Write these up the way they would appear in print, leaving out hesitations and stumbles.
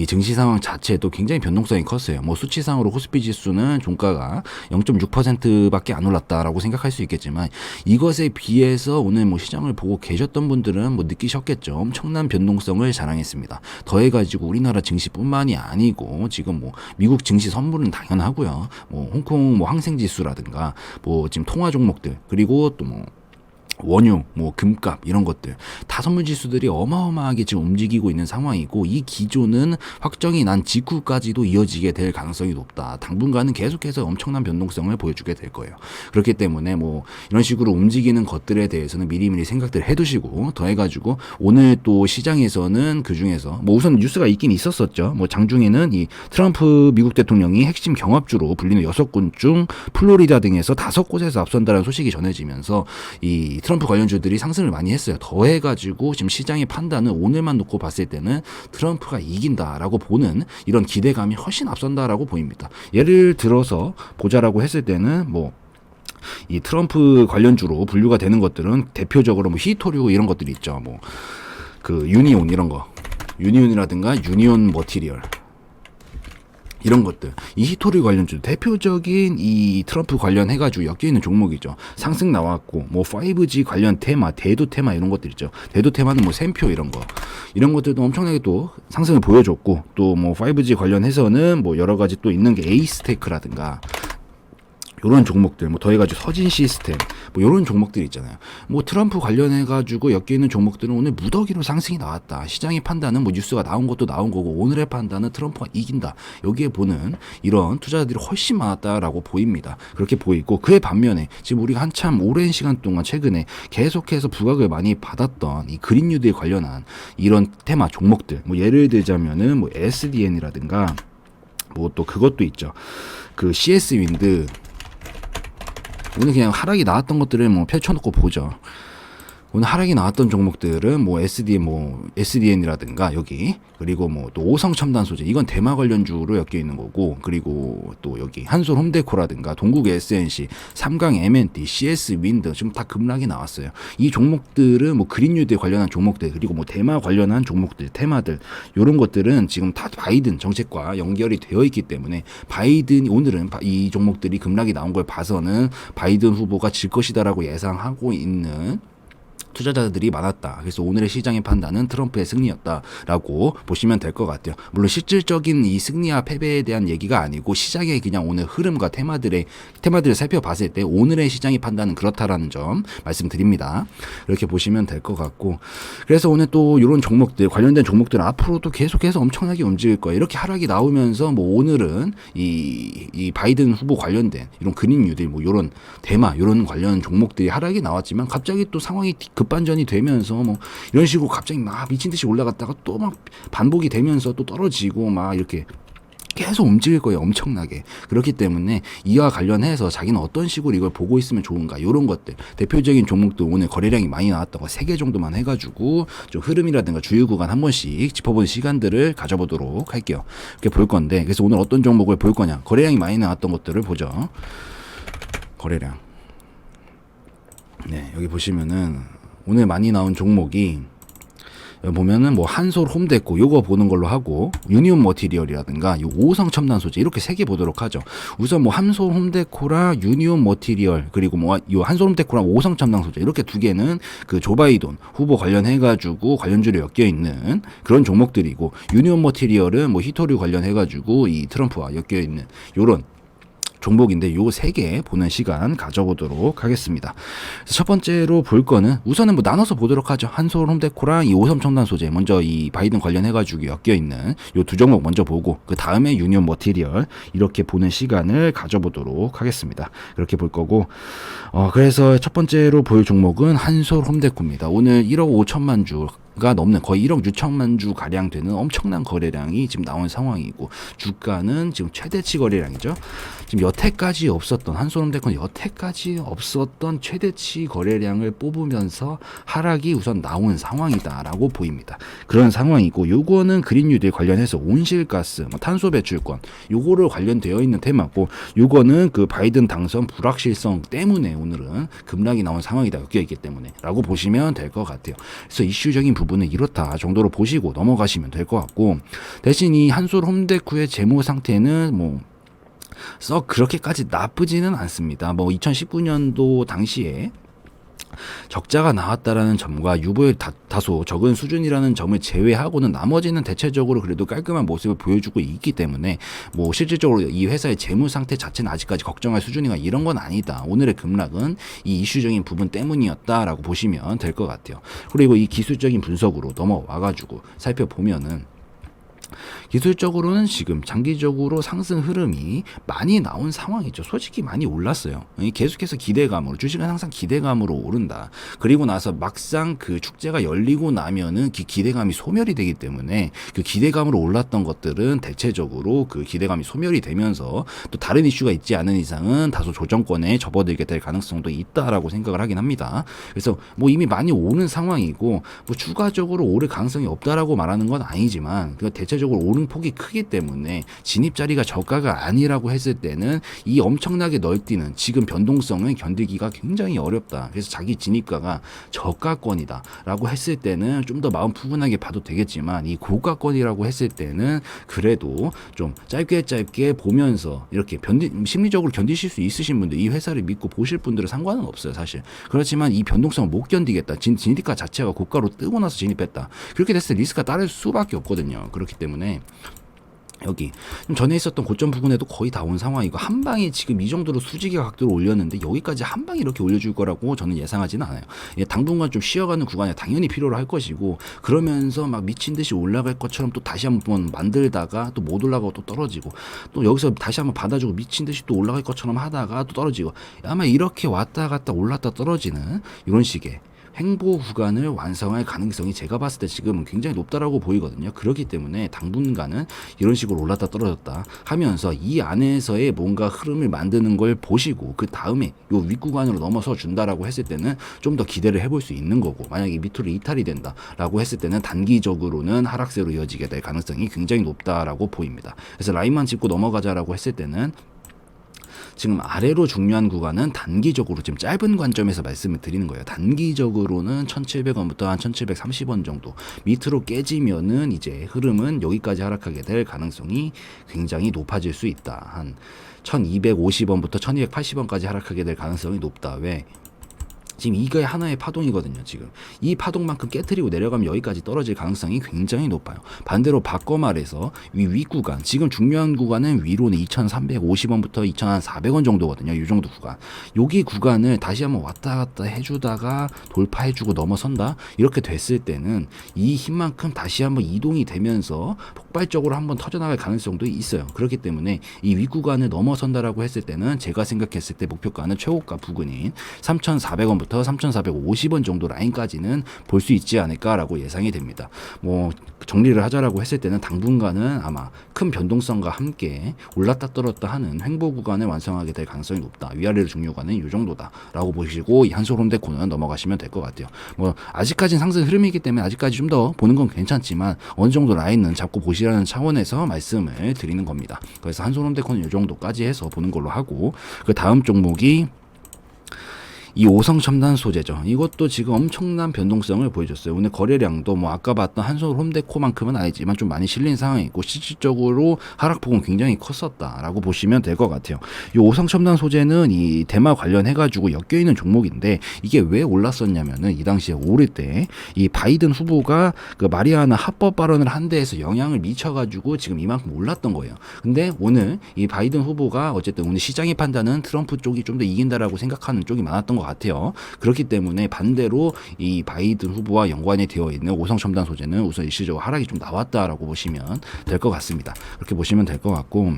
이 증시 상황 자체도 굉장히 변동성이 컸어요. 뭐 수치상으로 코스피 지수는 종가가 0.6%밖에 안 올랐다라고 생각할 수 있겠지만 이것에 비해서 오늘 뭐 시장을 보고 계셨던 분들은 뭐 느끼셨겠죠. 엄청난 변동성을 자랑했습니다. 더해가지고 우리나라 증시뿐만이 아니고 지금 뭐 미국 증시 선물은 당연하고요. 뭐 홍콩 뭐 항생지수라든가 뭐 지금 통화 종목들 그리고 또 뭐 원유, 뭐 금값 이런 것들 다 선물 지수들이 어마어마하게 지금 움직이고 있는 상황이고 이 기조는 확정이 난 직후까지도 이어지게 될 가능성이 높다. 당분간은 계속해서 엄청난 변동성을 보여주게 될 거예요. 그렇기 때문에 뭐 이런 식으로 움직이는 것들에 대해서는 미리미리 생각들 해두시고 더해가지고 오늘 또 시장에서는 그 중에서 뭐 우선 뉴스가 있긴 있었었죠. 뭐 장중에는 이 트럼프 미국 대통령이 핵심 경합주로 불리는 6군 중 플로리다 등에서 5곳에서 앞선다라는 소식이 전해지면서 이 트럼프 관련주들이 상승을 많이 했어요. 더해가지고 지금 시장의 판단은 오늘만 놓고 봤을 때는 트럼프가 이긴다라고 보는 이런 기대감이 훨씬 앞선다라고 보입니다. 예를 들어서 보자라고 했을 때는 뭐 이 트럼프 관련주로 분류가 되는 것들은 대표적으로 뭐 히토류 이런 것들이 있죠. 뭐 그 유니온 이런 거, 유니온이라든가 유니온 머티리얼. 이런 것들, 이 히토류 관련주 대표적인 이 트럼프 관련해가지고 엮여있는 종목이죠. 상승 나왔고 뭐 5G 관련 테마, 대도 테마 이런 것들 있죠. 대도 테마는 뭐 샘표 이런 것들도 엄청나게 또 상승을 보여줬고 또 뭐 5G 관련해서는 뭐 여러 가지 또 있는 게 에이스테크라든가 요런 종목들, 뭐 더해가지고 서진 시스템, 뭐 요런 종목들 있잖아요. 뭐 트럼프 관련해가지고 엮여있는 종목들은 오늘 무더기로 상승이 나왔다. 시장의 판단은 뭐 뉴스가 나온 것도 나온 거고 오늘의 판단은 트럼프가 이긴다. 여기에 보는 이런 투자자들이 훨씬 많았다라고 보입니다. 그렇게 보이고 그에 반면에 지금 우리가 한참 오랜 시간 동안 최근에 계속해서 부각을 많이 받았던 이 그린 뉴딜 관련한 이런 테마 종목들, 뭐 예를 들자면은 뭐 SDN이라든가 뭐 또 그것도 있죠. 그 CS 윈드 오늘 그냥 하락이 나왔던 것들을 뭐 펼쳐놓고 보죠. 오늘 하락이 나왔던 종목들은 뭐 SDN이라든가 여기 그리고 뭐 또 오성 첨단 소재 이건 대마 관련주로 엮여 있는 거고 그리고 또 여기 한솔 홈데코라든가 동국 SNC, 삼강 M&T, CS 윈드 지금 다 급락이 나왔어요. 이 종목들은 뭐 그린뉴딜 관련한 종목들 그리고 뭐 대마 관련한 종목들 테마들 이런 것들은 지금 다 바이든 정책과 연결이 되어 있기 때문에 바이든 오늘은 이 종목들이 급락이 나온 걸 봐서는 바이든 후보가 질 것이다라고 예상하고 있는 투자자들이 많았다. 그래서 오늘의 시장의 판단은 트럼프의 승리였다라고 보시면 될 것 같아요. 물론 실질적인 이 승리와 패배에 대한 얘기가 아니고 시장의 그냥 오늘 흐름과 테마들을 살펴봤을 때 오늘의 시장의 판단은 그렇다라는 점 말씀드립니다. 이렇게 보시면 될 것 같고 그래서 오늘 또 이런 종목들 관련된 종목들은 앞으로도 계속해서 엄청나게 움직일 거예요. 이렇게 하락이 나오면서 뭐 오늘은 이 바이든 후보 관련된 이런 그린 뉴딜 뭐 이런 대마 이런 관련 종목들이 하락이 나왔지만 갑자기 또 상황이 급반전이 되면서 뭐 이런 식으로 갑자기 막 미친 듯이 올라갔다가 또 막 반복이 되면서 또 떨어지고 막 이렇게 계속 움직일 거예요. 엄청나게. 그렇기 때문에 이와 관련해서 자기는 어떤 식으로 이걸 보고 있으면 좋은가 이런 것들 대표적인 종목도 오늘 거래량이 많이 나왔던 거 3개 정도만 해가지고 좀 흐름이라든가 주요 구간 한 번씩 짚어보는 시간들을 가져보도록 할게요. 이렇게 볼 건데 그래서 오늘 어떤 종목을 볼 거냐 거래량이 많이 나왔던 것들을 보죠. 거래량 네 여기 보시면은 오늘 많이 나온 종목이 보면은 뭐 한솔 홈데코 요거 보는 걸로 하고 유니온 머티리얼이라든가 요 오성 첨단 소재 이렇게 3개 보도록 하죠. 우선 뭐 한솔 홈데코랑 유니온 머티리얼 그리고 뭐 요 한솔 홈데코랑 오성 첨단 소재 이렇게 2개는 그 조 바이든 후보 관련해 가지고 관련주로 엮여 있는 그런 종목들이고 유니온 머티리얼은 뭐 히토류 관련해 가지고 이 트럼프와 엮여 있는 요런 종목인데 요 3개 보는 시간 가져보도록 하겠습니다. 첫 번째로 볼 거는 우선은 뭐 나눠서 보도록 하죠. 한솔 홈데코랑 이 오성 첨단 소재 먼저 이 바이든 관련해가지고 엮여 있는 요 2종목 먼저 보고 그 다음에 유니온 머티리얼 이렇게 보는 시간을 가져보도록 하겠습니다. 이렇게 볼 거고 그래서 첫 번째로 볼 종목은 한솔 홈데코입니다. 오늘 1억 5천만 주가 넘는 거의 1억 6천만 주 가량 되는 엄청난 거래량이 지금 나온 상황이고 주가는 지금 최대치 거래량이죠. 지금 여태까지 없었던 한솔홈데코는 여태까지 없었던 최대치 거래량을 뽑으면서 하락이 우선 나온 상황이다라고 보입니다. 그런 상황이고 요거는 그린뉴딜 관련해서 온실가스, 뭐 탄소 배출권 요거를 관련되어 있는 테마고 요거는 그 바이든 당선 불확실성 때문에 오늘은 급락이 나온 상황이다 엮여 있기 때문에 라고 보시면 될 것 같아요. 그래서 이슈적인 부분은 이렇다 정도로 보시고 넘어가시면 될 것 같고, 대신 이 한솔홈데코의 재무 상태는 뭐 썩 그렇게까지 나쁘지는 않습니다. 뭐 2019년도 당시에 적자가 나왔다라는 점과 유보율 다소 적은 수준이라는 점을 제외하고는 나머지는 대체적으로 그래도 깔끔한 모습을 보여주고 있기 때문에 뭐 실질적으로 이 회사의 재무 상태 자체는 아직까지 걱정할 수준이나 이런 건 아니다. 오늘의 급락은 이 이슈적인 부분 때문이었다라고 보시면 될 것 같아요. 그리고 이 기술적인 분석으로 넘어와가지고 살펴보면은, 기술적으로는 지금 장기적으로 상승 흐름이 많이 나온 상황이죠. 솔직히 많이 올랐어요. 계속해서 기대감으로, 주식은 항상 기대감으로 오른다. 그리고 나서 막상 그 축제가 열리고 나면은 그 기대감이 소멸이 되기 때문에, 그 기대감으로 올랐던 것들은 대체적으로 그 기대감이 소멸이 되면서 또 다른 이슈가 있지 않은 이상은 다소 조정권에 접어들게 될 가능성도 있다라고 생각을 하긴 합니다. 그래서 뭐 이미 많이 오는 상황이고, 뭐 추가적으로 오를 가능성이 없다라고 말하는 건 아니지만, 그 대체적으로 오른 폭이 크기 때문에 진입 자리가 저가가 아니라고 했을 때는 이 엄청나게 널뛰는 지금 변동성을 견디기가 굉장히 어렵다. 그래서 자기 진입가가 저가권이다 라고 했을 때는 좀 더 마음 푸근하게 봐도 되겠지만, 이 고가권이라고 했을 때는 그래도 좀 짧게 보면서 이렇게 심리적으로 견디실 수 있으신 분들, 이 회사를 믿고 보실 분들은 상관은 없어요 사실. 그렇지만 이 변동성을 못 견디겠다, 진입가 자체가 고가로 뜨고 나서 진입했다, 그렇게 됐을 때 리스크가 따를 수밖에 없거든요. 그렇기 때문에 여기 좀 전에 있었던 고점 부근에도 거의 다 온 상황이고, 한 방에 지금 이 정도로 수직의 각도로 올렸는데 여기까지 한 방에 이렇게 올려줄 거라고 저는 예상하지는 않아요. 예, 당분간 좀 쉬어가는 구간이 당연히 필요로 할 것이고, 그러면서 막 미친 듯이 올라갈 것처럼 또 다시 한번 만들다가 또 못 올라가고 또 떨어지고, 또 여기서 다시 한번 받아주고 미친 듯이 또 올라갈 것처럼 하다가 또 떨어지고, 아마 이렇게 왔다 갔다 올랐다 떨어지는 이런 식의 횡보 구간을 완성할 가능성이 제가 봤을 때 지금은 굉장히 높다라고 보이거든요. 그렇기 때문에 당분간은 이런 식으로 올랐다 떨어졌다 하면서 이 안에서의 뭔가 흐름을 만드는 걸 보시고, 그 다음에 요 윗구간으로 넘어서 준다라고 했을 때는 좀 더 기대를 해볼 수 있는 거고, 만약에 밑으로 이탈이 된다라고 했을 때는 단기적으로는 하락세로 이어지게 될 가능성이 굉장히 높다라고 보입니다. 그래서 라인만 짚고 넘어가자라고 했을 때는, 지금 아래로 중요한 구간은 단기적으로 지금 짧은 관점에서 말씀을 드리는 거예요. 단기적으로는 1,700원부터 한 1,730원 정도 밑으로 깨지면은 이제 흐름은 여기까지 하락하게 될 가능성이 굉장히 높아질 수 있다. 한 1,250원부터 1,280원까지 하락하게 될 가능성이 높다. 왜? 지금 이게 하나의 파동이거든요. 지금 이 파동만큼 깨트리고 내려가면 여기까지 떨어질 가능성이 굉장히 높아요. 반대로 바꿔 말해서 윗구간, 지금 중요한 구간은 위로는 2,350원부터 2,400원 정도거든요. 이 정도 구간, 여기 구간을 다시 한번 왔다 갔다 해주다가 돌파해주고 넘어선다, 이렇게 됐을 때는 이 힘만큼 다시 한번 이동이 되면서 폭발적으로 한번 터져나갈 가능성도 있어요. 그렇기 때문에 이 윗구간을 넘어선다라고 했을 때는 제가 생각했을 때 목표가는 최고가 부근인 3,400원부터 3,450원 정도 라인까지는 볼 수 있지 않을까라고 예상이 됩니다. 뭐 정리를 하자라고 했을 때는 당분간은 아마 큰 변동성과 함께 올랐다 떨었다 하는 횡보 구간을 완성하게 될 가능성이 높다. 위아래로 중요가는 이 정도다라고 보시고, 이 한솔홈데코는 넘어가시면 될 것 같아요. 뭐 아직까지는 상승 흐름이기 때문에 아직까지 좀 더 보는 건 괜찮지만, 어느 정도 라인은 잡고 보시라는 차원에서 말씀을 드리는 겁니다. 그래서 한솔홈데코는 이 정도까지 해서 보는 걸로 하고, 그 다음 종목이 이 오성첨단 소재죠. 이것도 지금 엄청난 변동성을 보여줬어요. 오늘 거래량도 뭐 아까 봤던 한솔홈데코만큼은 아니지만 좀 많이 실린 상황이고, 실질적으로 하락폭은 굉장히 컸었다라고 보시면 될 것 같아요. 이 오성첨단 소재는 이 대마 관련해가지고 엮여있는 종목인데, 이게 왜 올랐었냐면은 이 당시에 오를 때 이 바이든 후보가 그 마리아나 합법 발언을 한 데에서 영향을 미쳐가지고 지금 이만큼 올랐던 거예요. 근데 오늘 이 바이든 후보가 어쨌든 오늘 시장의 판단은 트럼프 쪽이 좀 더 이긴다라고 생각하는 쪽이 많았던 것 같아요. 그렇기 때문에 반대로 이 바이든 후보와 연관이 되어 있는 오성첨단 소재는 우선 일시적으로 하락이 좀 나왔다라고 보시면 될 것 같습니다. 그렇게 보시면 될 것 같고,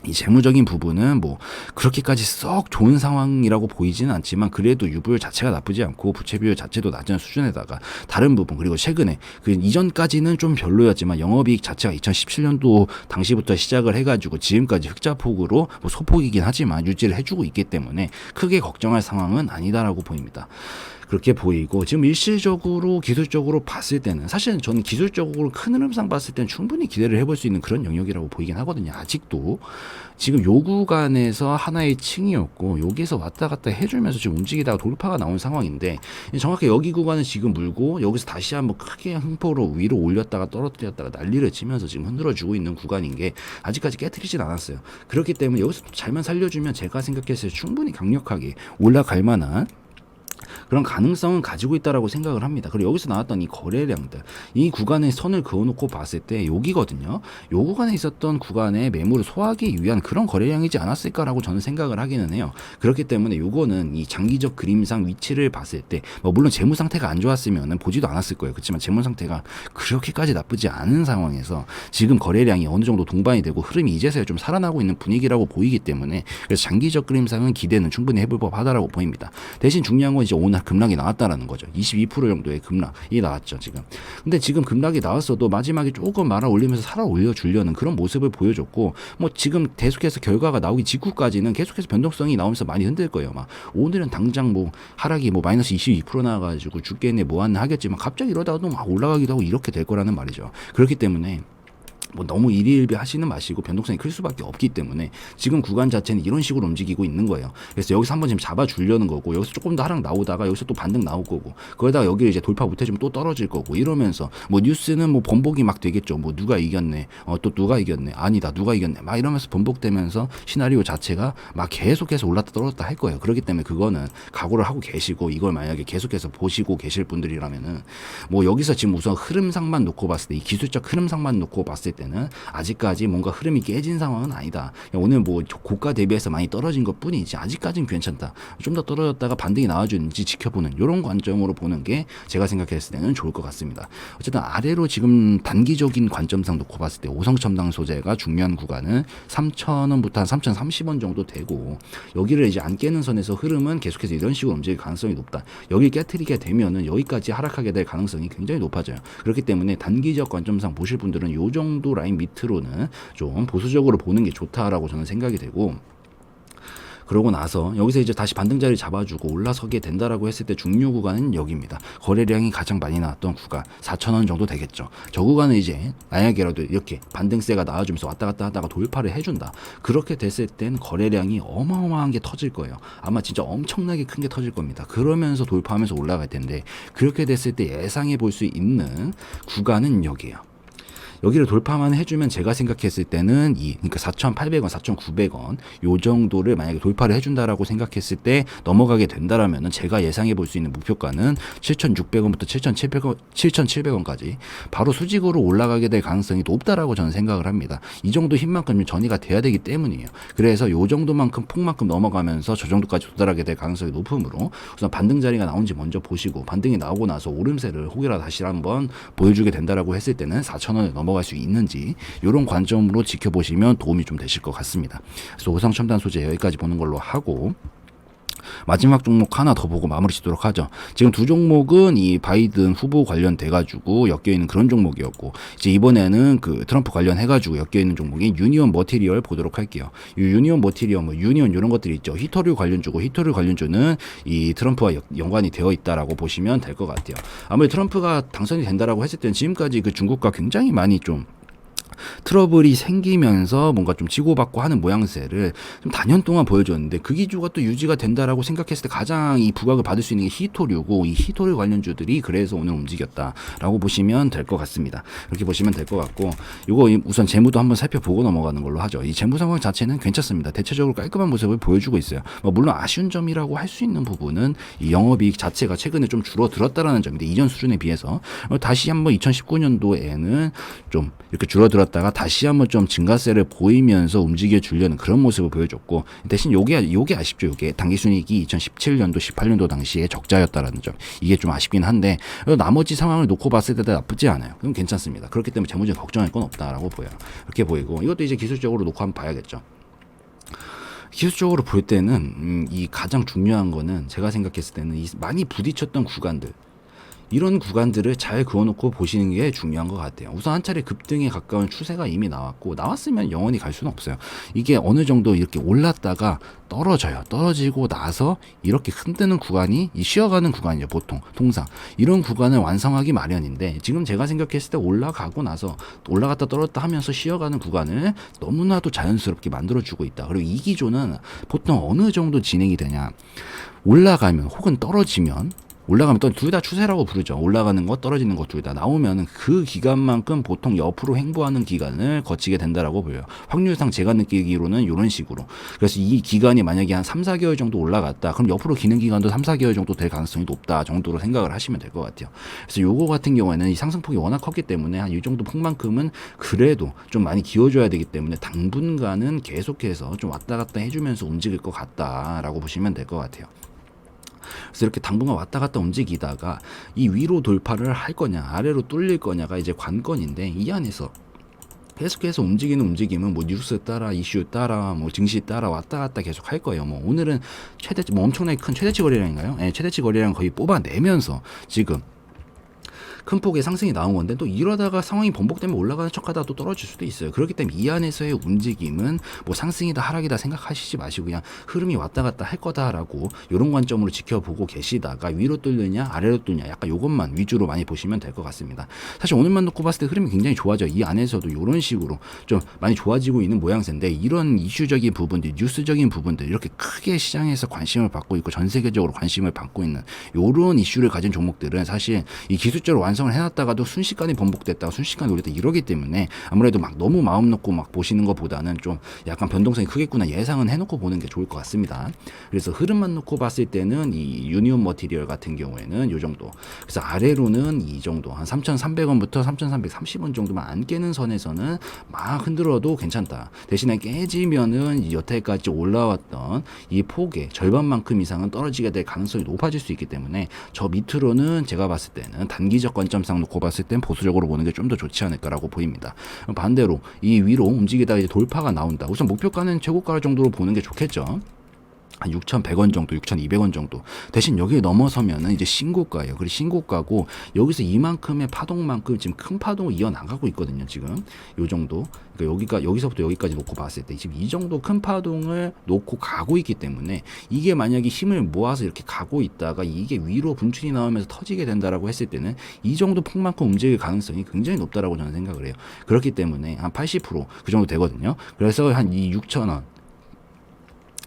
이 재무적인 부분은 뭐 그렇게까지 썩 좋은 상황이라고 보이지는 않지만, 그래도 유보율 자체가 나쁘지 않고 부채 비율 자체도 낮은 수준에다가 다른 부분, 그리고 최근에 그 이전까지는 좀 별로였지만 영업이익 자체가 2017년도 당시부터 시작을 해가지고 지금까지 흑자폭으로 뭐 소폭이긴 하지만 유지를 해주고 있기 때문에 크게 걱정할 상황은 아니다라고 보입니다. 그렇게 보이고 지금 일시적으로 기술적으로 봤을 때는 사실은 저는 기술적으로 큰 흐름상 봤을 때는 충분히 기대를 해볼 수 있는 그런 영역이라고 보이긴 하거든요. 아직도 지금 요 구간에서 하나의 층이었고 여기서 왔다 갔다 해주면서 지금 움직이다가 돌파가 나온 상황인데 정확히 여기 구간은 지금 물고 여기서 다시 한번 크게 흥포로 위로 올렸다가 떨어뜨렸다가 난리를 치면서 지금 흔들어주고 있는 구간인 게 아직까지 깨트리진 않았어요. 그렇기 때문에 여기서 잘만 살려주면 제가 생각했을 때 충분히 강력하게 올라갈 만한 그런 가능성은 가지고 있다라고 생각을 합니다. 그리고 여기서 나왔던 이 거래량들, 이 구간에 선을 그어놓고 봤을 때 여기거든요. 요 구간에 있었던 구간의 매물을 소화하기 위한 그런 거래량이지 않았을까라고 저는 생각을 하기는 해요. 그렇기 때문에 요거는 이 장기적 그림상 위치를 봤을 때, 뭐 물론 재무 상태가 안 좋았으면은 보지도 않았을 거예요. 그렇지만 재무 상태가 그렇게까지 나쁘지 않은 상황에서 지금 거래량이 어느 정도 동반이 되고 흐름이 이제서야 좀 살아나고 있는 분위기라고 보이기 때문에 그래서 장기적 그림상은 기대는 충분히 해볼 법하다라고 보입니다. 대신 중요한 건 이제 오늘 급락이 나왔다라는 거죠. 22% 정도의 급락이 나왔죠, 지금. 근데 지금 급락이 나왔어도 마지막에 조금 말아 올리면서 살아 올려주려는 그런 모습을 보여줬고, 뭐 지금 계속해서 결과가 나오기 직후까지는 계속해서 변동성이 나오면서 많이 흔들 거예요. 막 오늘은 당장 뭐 하락이 뭐 마이너스 22% 나와가지고 죽겠네 뭐하나 하겠지만 갑자기 이러다가도 막 올라가기도 하고 이렇게 될 거라는 말이죠. 그렇기 때문에 뭐 너무 일희일비 하시는 마시고 변동성이 클 수밖에 없기 때문에 지금 구간 자체는 이런 식으로 움직이고 있는 거예요. 그래서 여기서 한번 지금 잡아주려는 거고 여기서 조금 더 하락 나오다가 여기서 또 반등 나올 거고 거기다가 여기를 이제 돌파 못해주면 또 떨어질 거고 이러면서 뭐 뉴스는 뭐 번복이 막 되겠죠. 뭐 누가 이겼네, 또 누가 이겼네, 아니다 누가 이겼네 막 이러면서 번복되면서 시나리오 자체가 막 계속해서 올랐다 떨어졌다 할 거예요. 그렇기 때문에 그거는 각오를 하고 계시고 이걸 만약에 계속해서 보시고 계실 분들이라면은 뭐 여기서 지금 우선 흐름상만 놓고 봤을 때 이 기술적 흐름상만 놓고 봤을 때 는 아직까지 뭔가 흐름이 깨진 상황은 아니다. 오늘 뭐 고가 대비해서 많이 떨어진 것 뿐이지 아직까지는 괜찮다. 좀 더 떨어졌다가 반등이 나와주는지 지켜보는 이런 관점으로 보는 게 제가 생각했을 때는 좋을 것 같습니다. 어쨌든 아래로 지금 단기적인 관점상 놓고 봤을 때 오성첨당 소재가 중요한 구간은 3,000원부터 한 3,030원 정도 되고 여기를 이제 안 깨는 선에서 흐름은 계속해서 이런 식으로 움직일 가능성이 높다. 여기 깨트리게 되면은 여기까지 하락하게 될 가능성이 굉장히 높아져요. 그렇기 때문에 단기적 관점상 보실 분들은 요 정도 라인 밑으로는 좀 보수적으로 보는 게 좋다라고 저는 생각이 되고 그러고 나서 여기서 이제 다시 반등 자리 잡아주고 올라서게 된다라고 했을 때 중요 구간은 여기입니다. 거래량이 가장 많이 나왔던 구간 4,000원 정도 되겠죠. 저 구간은 이제 만약에라도 이렇게 반등세가 나와주면서 왔다 갔다 하다가 돌파를 해준다. 그렇게 됐을 땐 거래량이 어마어마한 게 터질 거예요. 아마 진짜 엄청나게 큰 게 터질 겁니다. 그러면서 돌파하면서 올라갈 텐데 그렇게 됐을 때 예상해 볼 수 있는 구간은 여기예요. 여기를 돌파만 해주면 제가 생각했을 때는 그러니까 4,800원, 4,900원 요 정도를 만약에 돌파를 해준다라고 생각했을 때 넘어가게 된다라면은 제가 예상해 볼 수 있는 목표가는 7,600원부터 7,700원까지 바로 수직으로 올라가게 될 가능성이 높다라고 저는 생각을 합니다. 이 정도 힘만큼 전이가 돼야 되기 때문이에요. 그래서 요 정도만큼 폭만큼 넘어가면서 저 정도까지 도달하게 될 가능성이 높으므로 우선 반등 자리가 나온지 먼저 보시고 반등이 나오고 나서 오름세를 혹이라 다시 한번 보여주게 된다라고 했을 때는 4,000원을 넘어갈 수 있는지 이런 관점으로 지켜보시면 도움이 좀 되실 것 같습니다. 그래서 오성첨단 소재 여기까지 보는 걸로 하고 마지막 종목 하나 더 보고 마무리 짓도록 하죠. 지금 두 종목은 이 바이든 후보 관련돼 가지고 엮여 있는 그런 종목이었고 이제 이번에는 그 트럼프 관련해 가지고 엮여 있는 종목인 유니온 머티리얼 보도록 할게요. 유니온 머티리얼 뭐 유니온 이런 것들이 있죠. 히토류 관련주고 히토류 관련주는 이 트럼프와 연관이 되어 있다라고 보시면 될 것 같아요. 아무래도 트럼프가 당선이 된다라고 했을 때는 지금까지 그 중국과 굉장히 많이 좀 트러블이 생기면서 뭔가 좀 치고받고 하는 모양새를 좀 단연 동안 보여줬는데 그 기조가 또 유지가 된다라고 생각했을 때 가장 이 부각을 받을 수 있는 게 히토류고 이 히토류 관련주들이 그래서 오늘 움직였다라고 보시면 될 것 같습니다. 이렇게 보시면 될 것 같고 이거 우선 재무도 한번 살펴보고 넘어가는 걸로 하죠. 이 재무 상황 자체는 괜찮습니다. 대체적으로 깔끔한 모습을 보여주고 있어요. 물론 아쉬운 점이라고 할 수 있는 부분은 이 영업이익 자체가 최근에 좀 줄어들었다라는 점인데 이전 수준에 비해서 다시 한번 2019년도에는 좀 이렇게 줄어들었다가 다시 한번 좀 증가세를 보이면서 움직여 주려는 그런 모습을 보여줬고 대신 요게 아쉽죠. 요게 당기순이익이 2017년도 18년도 당시에 적자였다라는 점 이게 좀 아쉽긴 한데 나머지 상황을 놓고 봤을 때도 나쁘지 않아요. 그럼 괜찮습니다. 그렇기 때문에 재무적인 걱정할 건 없다라고 보여요. 이렇게 보이고 이것도 이제 기술적으로 놓고 한번 봐야겠죠. 기술적으로 볼 때는 이 가장 중요한 거는 제가 생각했을 때는 이 많이 부딪혔던 구간들 이런 구간들을 잘 그어놓고 보시는 게 중요한 것 같아요. 우선 한 차례 급등에 가까운 추세가 이미 나왔고, 나왔으면 영원히 갈 수는 없어요. 이게 어느 정도 이렇게 올랐다가 떨어져요. 떨어지고 나서 이렇게 흔드는 구간이 이 쉬어가는 구간이죠. 보통 통상 이런 구간을 완성하기 마련인데, 지금 제가 생각했을 때 올라가고 나서 올라갔다 떨어졌다 하면서 쉬어가는 구간을 너무나도 자연스럽게 만들어주고 있다. 그리고 이 기조는 보통 어느 정도 진행이 되냐, 올라가면 혹은 떨어지면, 올라가면 또 둘 다 추세라고 부르죠. 올라가는 것, 떨어지는 것 둘 다 나오면 그 기간만큼 보통 옆으로 횡보하는 기간을 거치게 된다라고 보여요. 확률상 제가 느끼기로는 이런 식으로. 그래서 이 기간이 만약에 한 3, 4개월 정도 올라갔다, 그럼 옆으로 기는 기간도 3, 4개월 정도 될 가능성이 높다 정도로 생각을 하시면 될 것 같아요. 그래서 요거 같은 경우에는 이 상승폭이 워낙 컸기 때문에 한 이 정도 폭만큼은 그래도 좀 많이 기어줘야 되기 때문에 당분간은 계속해서 좀 왔다 갔다 해주면서 움직일 것 같다라고 보시면 될 것 같아요. 그래서 이렇게 당분간 왔다 갔다 움직이다가 이 위로 돌파를 할 거냐 아래로 뚫릴 거냐가 이제 관건인데, 이 안에서 계속해서 움직이는 움직임은 뭐 뉴스 따라 이슈 따라 뭐 증시 따라 왔다 갔다 계속 할 거예요. 뭐 오늘은 뭐 엄청나게 큰 최대치 거래량인가요? 네, 최대치 거래량 거의 뽑아내면서 지금 큰 폭의 상승이 나온 건데, 또 이러다가 상황이 번복되면 올라가는 척하다 또 떨어질 수도 있어요. 그렇기 때문에 이 안에서의 움직임은 뭐 상승이다 하락이다 생각하시지 마시고 그냥 흐름이 왔다 갔다 할 거다라고 이런 관점으로 지켜보고 계시다가 위로 뚫느냐 아래로 뚫느냐 약간 요것만 위주로 많이 보시면 될 것 같습니다. 사실 오늘만 놓고 봤을 때 흐름이 굉장히 좋아져. 이 안에서도 이런 식으로 좀 많이 좋아지고 있는 모양새인데, 이런 이슈적인 부분들, 뉴스적인 부분들, 이렇게 크게 시장에서 관심을 받고 있고 전 세계적으로 관심을 받고 있는 요런 이슈를 가진 종목들은 사실 이 기술적으로 완성을 해놨다가도 순식간에 번복됐다가 순식간에 올렸다 이러기 때문에 아무래도 막 너무 마음 놓고 막 보시는 것보다는 좀 약간 변동성이 크겠구나 예상은 해놓고 보는 게 좋을 것 같습니다. 그래서 흐름만 놓고 봤을 때는 이 유니온 머티리얼 같은 경우에는 요 정도, 그래서 아래로는 이 정도 한 3,300원부터 3,330원 정도만 안 깨는 선에서는 막 흔들어도 괜찮다. 대신에 깨지면은 여태까지 올라왔던 이 폭의 절반만큼 이상은 떨어지게 될 가능성이 높아질 수 있기 때문에 저 밑으로는 제가 봤을 때는 단기적 관점상 놓고 봤을 땐 보수적으로 보는 게 좀 더 좋지 않을까라고 보입니다. 반대로 이 위로 움직이다가 이제 돌파가 나온다. 우선 목표가는 최고가 정도로 보는 게 좋겠죠. 한 6,100원 정도, 6,200원 정도. 대신 여기에 넘어서면은 이제 신고가예요. 그리고 신고가고 여기서 이만큼의 파동만큼 지금 큰 파동을 이어나가고 있거든요. 지금 요 정도. 그러니까 여기서부터 여기까지 놓고 봤을 때 지금 이 정도 큰 파동을 놓고 가고 있기 때문에, 이게 만약에 힘을 모아서 이렇게 가고 있다가 이게 위로 분출이 나오면서 터지게 된다라고 했을 때는 이 정도 폭만큼 움직일 가능성이 굉장히 높다라고 저는 생각을 해요. 그렇기 때문에 한 80%그 정도 되거든요. 그래서 한 이 6,000원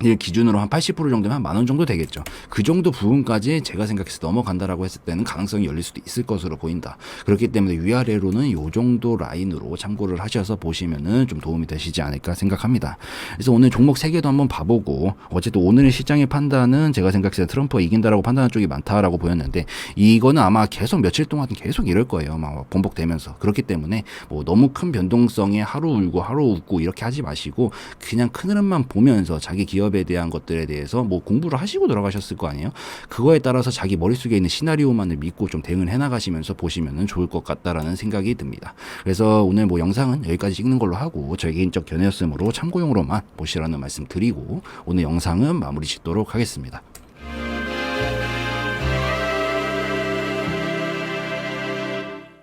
이 기준으로 한 80% 정도면 한 10,000원 정도 되겠죠. 그 정도 부분까지 제가 생각해서 넘어간다라고 했을 때는 가능성이 열릴 수도 있을 것으로 보인다. 그렇기 때문에 위아래로는 요 정도 라인으로 참고를 하셔서 보시면은 좀 도움이 되시지 않을까 생각합니다. 그래서 오늘 종목 3개도 한번 봐보고, 어쨌든 오늘의 시장의 판단은 제가 생각해서 트럼프가 이긴다라고 판단하는 쪽이 많다라고 보였는데, 이거는 아마 계속 며칠 동안 계속 이럴 거예요. 막 번복되면서. 그렇기 때문에 뭐 너무 큰 변동성에 하루 울고 하루 웃고 이렇게 하지 마시고, 그냥 큰 흐름만 보면서 자기 기업에 대한 것들에 대해서 뭐 공부를 하시고 들어가셨을 거 아니에요. 그거에 따라서 자기 머릿속에 있는 시나리오만을 믿고 좀 대응을 해나가시면서 보시면 좋을 것 같다라는 생각이 듭니다. 그래서 오늘 뭐 영상은 여기까지 찍는 걸로 하고, 저희 개인적 견해였으므로 참고용으로만 보시라는 말씀 드리고 오늘 영상은 마무리 짓도록 하겠습니다.